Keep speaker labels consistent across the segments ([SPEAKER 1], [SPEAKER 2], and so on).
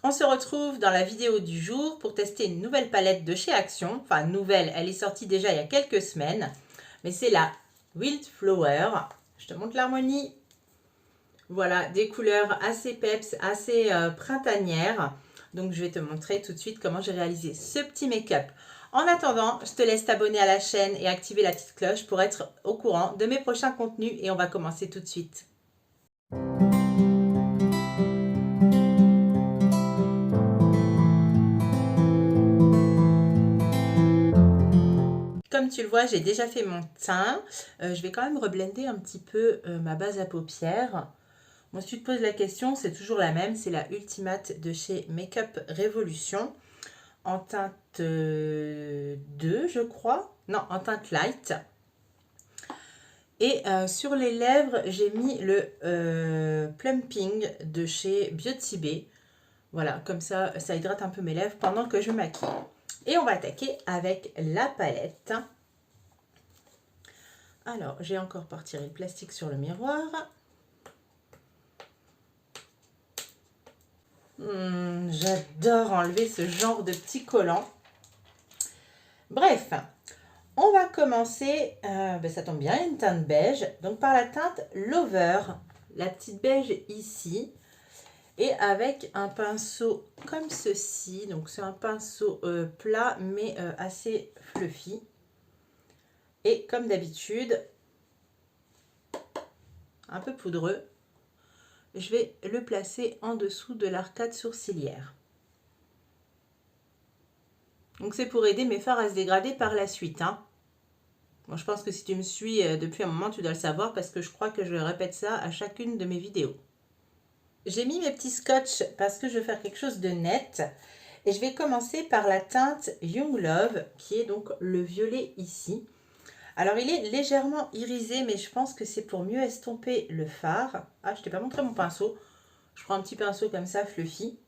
[SPEAKER 1] On se retrouve dans la vidéo du jour pour tester une nouvelle palette de chez Action. Enfin, nouvelle, elle est sortie déjà il y a quelques semaines. Mais c'est la Wildflower. Je te montre l'harmonie. Voilà, des couleurs assez peps, assez printanières. Donc, je vais te montrer tout de suite comment j'ai réalisé ce petit make-up. En attendant, je te laisse t'abonner à la chaîne et activer la petite cloche pour être au courant de mes prochains contenus. Et on va commencer tout de suite. Comme tu le vois, j'ai déjà fait mon teint. Je vais quand même reblender un petit peu ma base à paupières. Bon, si tu te poses la question, c'est toujours la même. C'est la Ultimate de chez Makeup Revolution. En teinte 2, je crois. Non, en teinte light. Et sur les lèvres, j'ai mis le Plumping de chez Beauty Bay. Voilà, comme ça, ça hydrate un peu mes lèvres pendant que je maquille. Et on va attaquer avec la palette. Alors, j'ai encore pas retiré le plastique sur le miroir. J'adore enlever ce genre de petits collants. Bref, on va commencer, ça tombe bien, une teinte beige. Donc par la teinte Lover, la petite beige ici. Et avec un pinceau comme ceci. Donc c'est un pinceau plat mais assez fluffy. Et comme d'habitude, un peu poudreux, je vais le placer en dessous de l'arcade sourcilière. Donc c'est pour aider mes fards à se dégrader par la suite. Bon, je pense que si tu me suis depuis un moment, tu dois le savoir parce que je crois que je répète ça à chacune de mes vidéos. J'ai mis mes petits scotch parce que je veux faire quelque chose de net. Et je vais commencer par la teinte Young Love qui est donc le violet ici. Alors il est légèrement irisé mais je pense que c'est pour mieux estomper le fard. Ah, je t'ai pas montré mon pinceau. Je prends un petit pinceau comme ça, fluffy.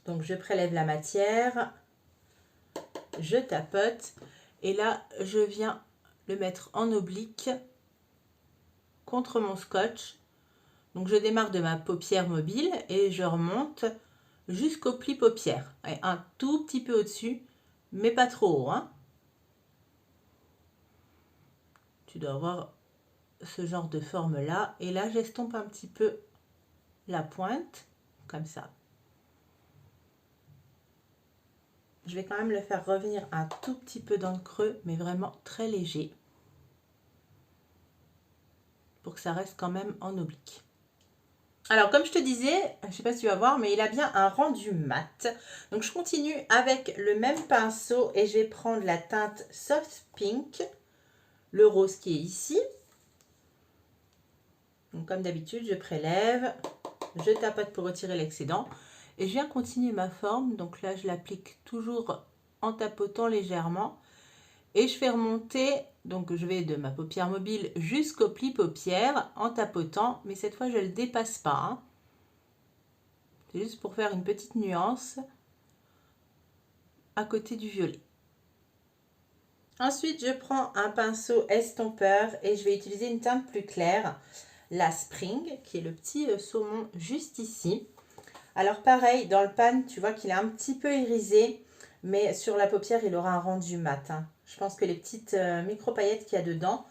[SPEAKER 1] Donc je prélève la matière. Je tapote. Et là, je viens le mettre en oblique contre mon scotch. Donc je démarre de ma paupière mobile et je remonte jusqu'au pli paupière. Et un tout petit peu au-dessus, mais pas trop haut. Tu dois avoir ce genre de forme là. Et là, j'estompe un petit peu la pointe, comme ça. Je vais quand même le faire revenir un tout petit peu dans le creux, mais vraiment très léger. Pour que ça reste quand même en oblique. Alors, comme je te disais, je ne sais pas si tu vas voir, mais il a bien un rendu mat. Donc, je continue avec le même pinceau et je vais prendre la teinte Soft Pink, le rose qui est ici. Donc, comme d'habitude, je prélève, je tapote pour retirer l'excédent et je viens continuer ma forme. Donc là, je l'applique toujours en tapotant légèrement et je fais remonter. Donc, je vais de ma paupière mobile jusqu'au pli paupière en tapotant, mais cette fois, je ne le dépasse pas. C'est juste pour faire une petite nuance à côté du violet. Ensuite, je prends un pinceau estompeur et je vais utiliser une teinte plus claire, la Spring, qui est le petit saumon juste ici. Alors pareil, dans le pan, tu vois qu'il est un petit peu irisé, mais sur la paupière, il aura un rendu mat. Je pense que les petites micro-paillettes qu'il y a dedans,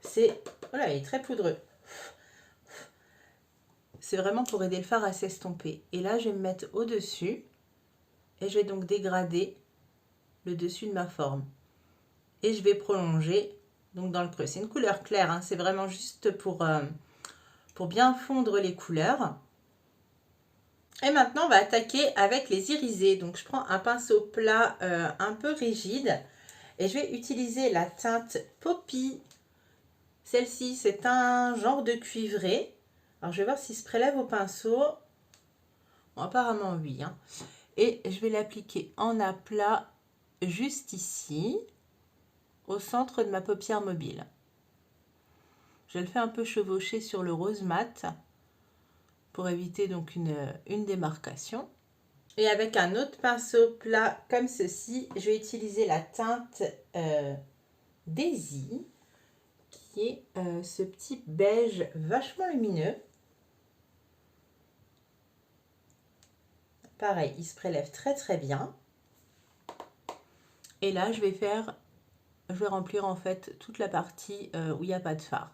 [SPEAKER 1] c'est... Voilà, il est très poudreux. C'est vraiment pour aider le fard à s'estomper. Et là, je vais me mettre au-dessus et je vais donc dégrader le dessus de ma forme. Et je vais prolonger donc dans le creux. C'est une couleur claire, c'est vraiment juste pour bien fondre les couleurs. Et maintenant, on va attaquer avec les irisés. Donc, je prends un pinceau plat un peu rigide et je vais utiliser la teinte Poppy. Celle-ci, c'est un genre de cuivré. Alors, je vais voir s'il se prélève au pinceau. Bon, apparemment, oui. Et je vais l'appliquer en aplat juste ici, au centre de ma paupière mobile. Je le fais un peu chevaucher sur le rose mat pour éviter donc une démarcation. Et avec un autre pinceau plat comme ceci, je vais utiliser la teinte Daisy, qui est ce petit beige vachement lumineux. pareil, il se prélève très très bien. Et là, je vais remplir en fait toute la partie où il n'y a pas de fard.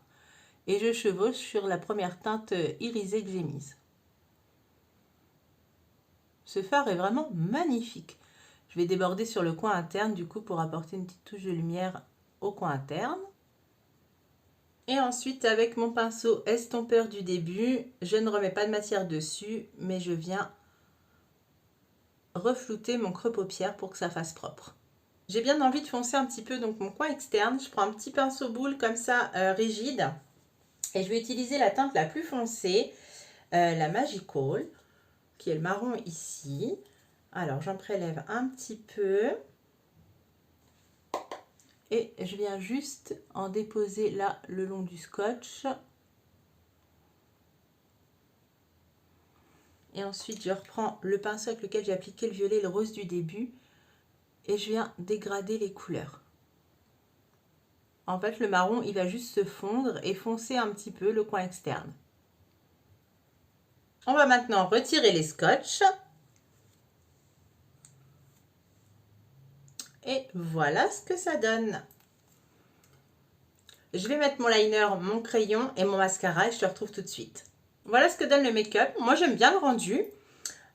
[SPEAKER 1] Et je chevauche sur la première teinte irisée que j'ai mise. Ce fard est vraiment magnifique. Je vais déborder sur le coin interne du coup pour apporter une petite touche de lumière au coin interne. Et ensuite, avec mon pinceau estompeur du début, je ne remets pas de matière dessus, mais je viens reflouter mon creux paupière pour que ça fasse propre. J'ai bien envie de foncer un petit peu donc mon coin externe. Je prends un petit pinceau boule comme ça, rigide. Et je vais utiliser la teinte la plus foncée, la Magical, qui est le marron ici. Alors, j'en prélève un petit peu. Et je viens juste en déposer là le long du scotch. Et ensuite, je reprends le pinceau avec lequel j'ai appliqué le violet et le rose du début. Et je viens dégrader les couleurs. En fait, le marron, il va juste se fondre et foncer un petit peu le coin externe. On va maintenant retirer les scotch. Et voilà ce que ça donne. Je vais mettre mon liner, mon crayon et mon mascara et je te retrouve tout de suite. Voilà ce que donne le make-up. Moi, j'aime bien le rendu.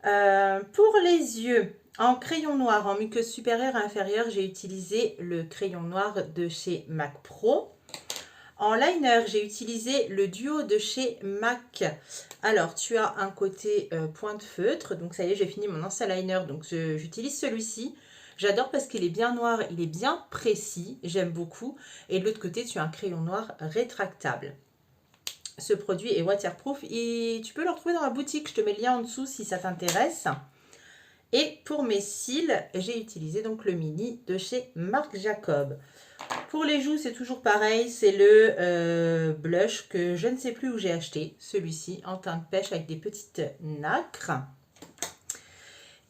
[SPEAKER 1] Pour les yeux, en crayon noir, en muqueuse supérieure et inférieure, j'ai utilisé le crayon noir de chez MAC Pro. En liner, j'ai utilisé le duo de chez MAC. Alors, tu as un côté pointe feutre. Donc, ça y est, j'ai fini mon ancien liner. Donc, j'utilise celui-ci. J'adore parce qu'il est bien noir, il est bien précis. J'aime beaucoup. Et de l'autre côté, tu as un crayon noir rétractable. Ce produit est waterproof et tu peux le retrouver dans la boutique. Je te mets le lien en dessous si ça t'intéresse. Et pour mes cils, j'ai utilisé donc le mini de chez Marc Jacob. Pour les joues, c'est toujours pareil. C'est le blush que je ne sais plus où j'ai acheté. Celui-ci en teinte pêche avec des petites nacres.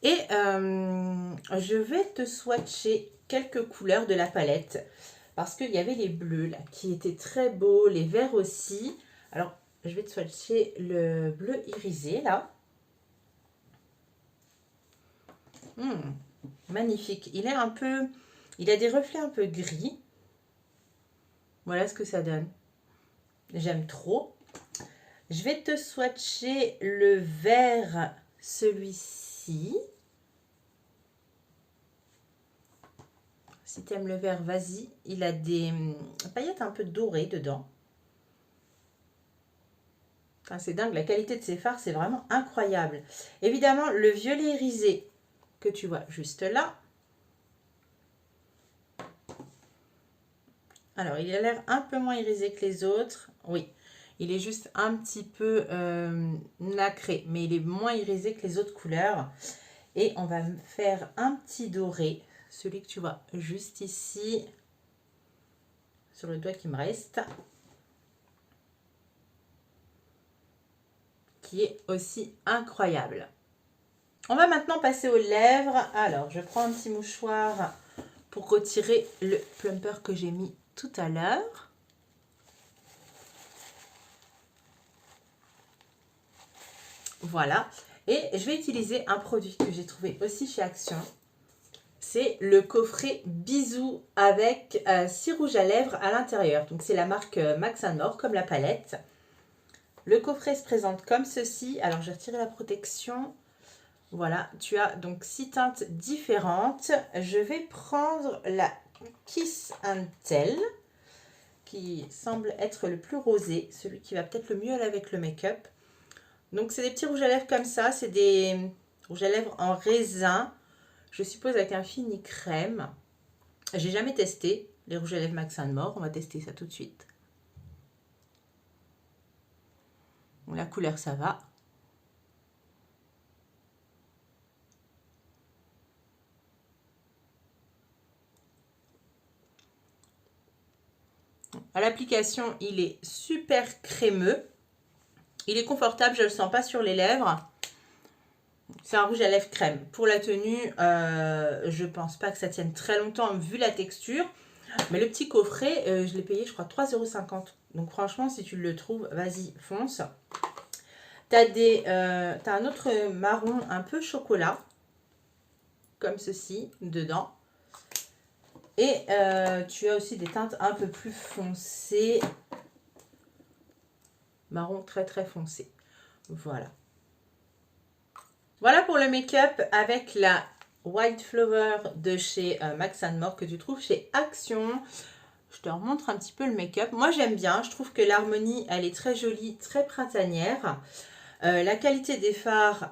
[SPEAKER 1] Et je vais te swatcher quelques couleurs de la palette. Parce qu'il y avait les bleus là qui étaient très beaux. Les verts aussi. Alors, je vais te swatcher le bleu irisé là. Magnifique. Il a des reflets un peu gris. Voilà ce que ça donne. J'aime trop. Je vais te swatcher le vert, celui-ci. Si tu aimes le vert, vas-y. Il a des paillettes un peu dorées dedans. Enfin, c'est dingue, la qualité de ces fards, c'est vraiment incroyable. Évidemment, le violet irisé que tu vois juste là. Alors, il a l'air un peu moins irisé que les autres. Oui, il est juste un petit peu nacré, mais il est moins irisé que les autres couleurs. Et on va faire un petit doré, celui que tu vois juste ici, sur le doigt qui me reste. Qui est aussi incroyable. On va maintenant passer aux lèvres. Alors, je prends un petit mouchoir pour retirer le plumper que j'ai mis tout à l'heure. Voilà. Et je vais utiliser un produit que j'ai trouvé aussi chez Action. C'est le coffret Bisous avec 6 rouges à lèvres à l'intérieur. Donc, c'est la marque Max & More, comme la palette. Le coffret se présente comme ceci. Alors, j'ai retiré la protection. Voilà, tu as donc 6 teintes différentes. Je vais prendre la Kiss and Tell, qui semble être le plus rosé, celui qui va peut-être le mieux aller avec le make-up. Donc, c'est des petits rouges à lèvres comme ça. C'est des rouges à lèvres en raisin. Je suppose avec un fini crème. J'ai jamais testé les rouges à lèvres Max & More. On va tester ça tout de suite. Bon, la couleur, ça va. À l'application, il est super crémeux. Il est confortable, je ne le sens pas sur les lèvres. C'est un rouge à lèvres crème. Pour la tenue, je pense pas que ça tienne très longtemps vu la texture. Mais le petit coffret, je l'ai payé, je crois, 3,50 €. Donc franchement, si tu le trouves, vas-y, fonce. T'as un autre marron un peu chocolat, comme ceci, dedans. Et tu as aussi des teintes un peu plus foncées, marron très très foncé. Voilà. Voilà pour le make-up avec la White Flower de chez Max & More que tu trouves chez Action. Je te remontre un petit peu le make-up. Moi j'aime bien, je trouve que l'harmonie elle est très jolie, très printanière. La qualité des fards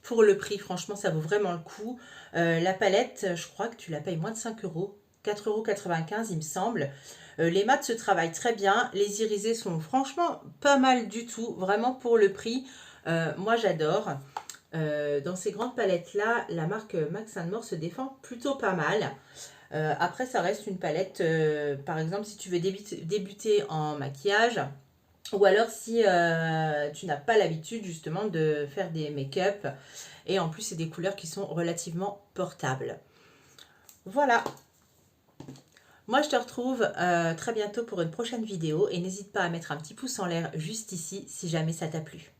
[SPEAKER 1] pour le prix, franchement ça vaut vraiment le coup. La palette, je crois que tu la payes moins de 5 euros, 4,95 € il me semble. Les mats se travaillent très bien, les irisés sont franchement pas mal du tout, vraiment pour le prix. Moi j'adore. Dans ces grandes palettes là, la marque Max & More se défend plutôt pas mal. Après ça reste une palette, par exemple si tu veux débuter en maquillage, ou alors si tu n'as pas l'habitude justement de faire des make-up, et en plus c'est des couleurs qui sont relativement portables. Voilà. Moi je te retrouve très bientôt pour une prochaine vidéo, et n'hésite pas à mettre un petit pouce en l'air juste ici si jamais ça t'a plu.